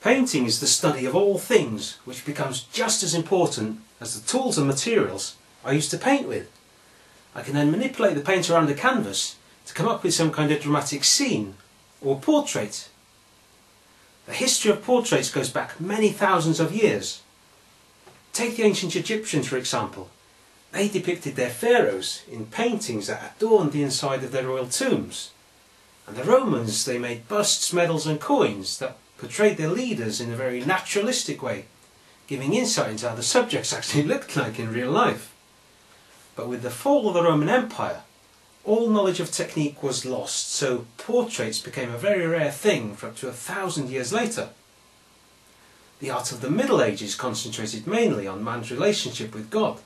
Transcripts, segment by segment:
Painting is the study of all things, which becomes just as important as the tools and materials I used to paint with. I can then manipulate the paint around a canvas to come up with some kind of dramatic scene or portrait. The history of portraits goes back many thousands of years. Take the ancient Egyptians for example. They depicted their pharaohs in paintings that adorned the inside of their royal tombs. And the Romans, they made busts, medals and coins that portrayed their leaders in a very naturalistic way, giving insight into how the subjects actually looked like in real life. But with the fall of the Roman Empire, all knowledge of technique was lost, so portraits became a very rare thing for up to 1,000 years later. The art of the Middle Ages concentrated mainly on man's relationship with God.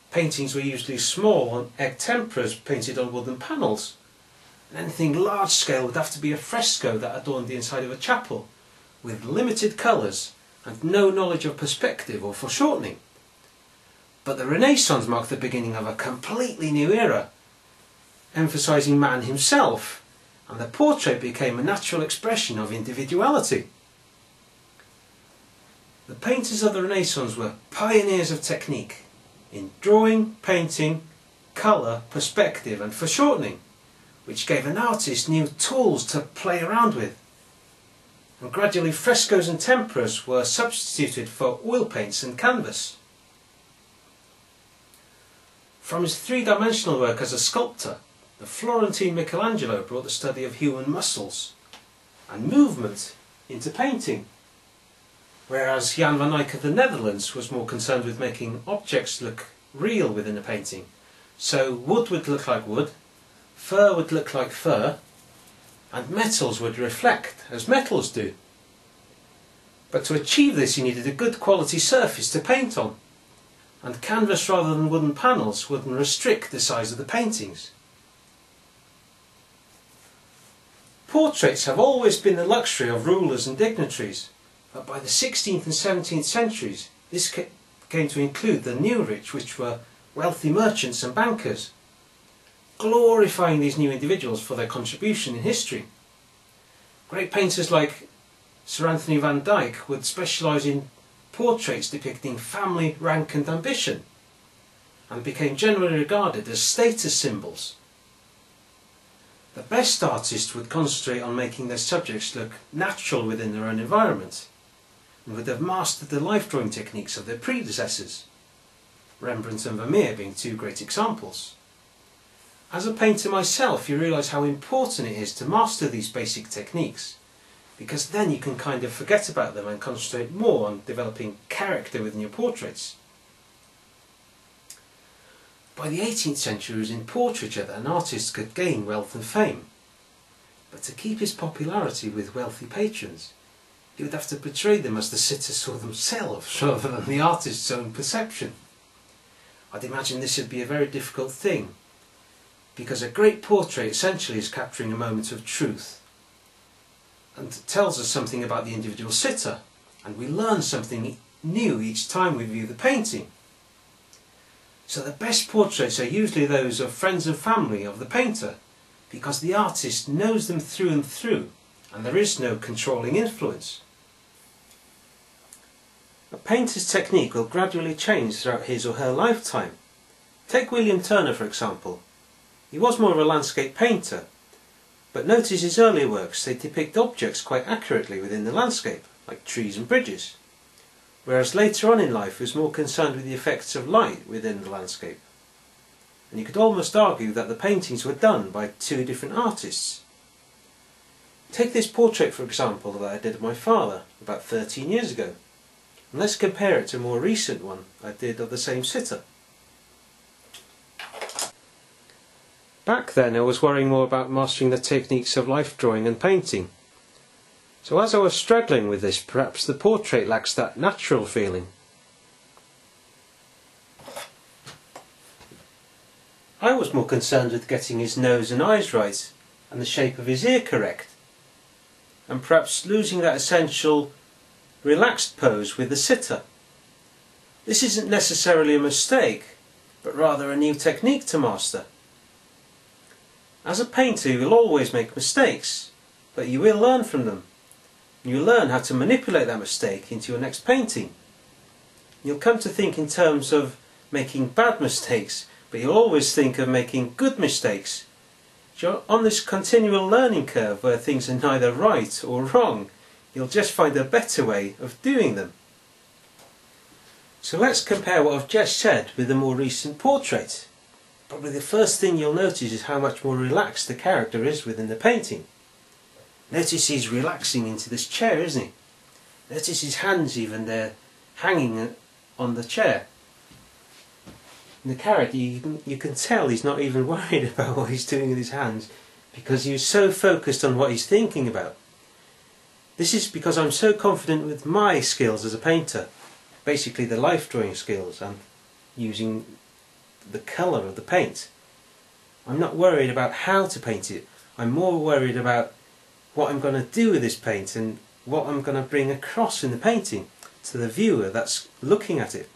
Paintings were usually small and egg temperas painted on wooden panels. And anything large scale would have to be a fresco that adorned the inside of a chapel, with limited colours and no knowledge of perspective or foreshortening. But the Renaissance marked the beginning of a completely new era, emphasising man himself, and the portrait became a natural expression of individuality. The painters of the Renaissance were pioneers of technique in drawing, painting, colour, perspective and foreshortening, which gave an artist new tools to play around with. And gradually frescoes and temperas were substituted for oil paints and canvas. From his three-dimensional work as a sculptor, the Florentine Michelangelo brought the study of human muscles and movement into painting, whereas Jan van Eyck of the Netherlands was more concerned with making objects look real within a painting. So wood would look like wood, fur would look like fur, and metals would reflect as metals do. But to achieve this you needed a good quality surface to paint on, and canvas rather than wooden panels wouldn't restrict the size of the paintings. Portraits have always been the luxury of rulers and dignitaries, but by the 16th and 17th centuries this came to include the new rich, which were wealthy merchants and bankers, glorifying these new individuals for their contribution in history. Great painters like Sir Anthony van Dyck would specialise in portraits depicting family, rank and ambition, and became generally regarded as status symbols. The best artists would concentrate on making their subjects look natural within their own environment, and would have mastered the life drawing techniques of their predecessors, Rembrandt and Vermeer being two great examples. As a painter myself, you realise how important it is to master these basic techniques, because then you can kind of forget about them and concentrate more on developing character within your portraits. By the 18th century it was in portraiture that an artist could gain wealth and fame, but to keep his popularity with wealthy patrons, he would have to portray them as the sitters saw themselves rather than the artist's own perception. I'd imagine this would be a very difficult thing, because a great portrait essentially is capturing a moment of truth and tells us something about the individual sitter, and we learn something new each time we view the painting. So the best portraits are usually those of friends and family of the painter, because the artist knows them through and through and there is no controlling influence. A painter's technique will gradually change throughout his or her lifetime. Take William Turner for example. He was more of a landscape painter, but notice his earlier works, they depict objects quite accurately within the landscape, like trees and bridges, whereas later on in life he was more concerned with the effects of light within the landscape. And you could almost argue that the paintings were done by two different artists. Take this portrait for example that I did of my father about 13 years ago, and let's compare it to a more recent one I did of the same sitter. Back then I was worrying more about mastering the techniques of life drawing and painting. So as I was struggling with this, perhaps the portrait lacks that natural feeling. I was more concerned with getting his nose and eyes right, and the shape of his ear correct, and perhaps losing that essential relaxed pose with the sitter. This isn't necessarily a mistake, but rather a new technique to master. As a painter you will always make mistakes, but you will learn from them. You learn how to manipulate that mistake into your next painting. You'll come to think in terms of making bad mistakes, but you'll always think of making good mistakes. You're on this continual learning curve where things are neither right or wrong. You'll just find a better way of doing them. So let's compare what I've just said with a more recent portrait. Probably the first thing you'll notice is how much more relaxed the character is within the painting. Notice he's relaxing into this chair, isn't he? Notice his hands even, they're hanging on the chair. In the character you can tell he's not even worried about what he's doing with his hands, because he's so focused on what he's thinking about. This is because I'm so confident with my skills as a painter, basically the life drawing skills and using the colour of the paint. I'm not worried about how to paint it, I'm more worried about what I'm going to do with this paint and what I'm going to bring across in the painting to the viewer that's looking at it.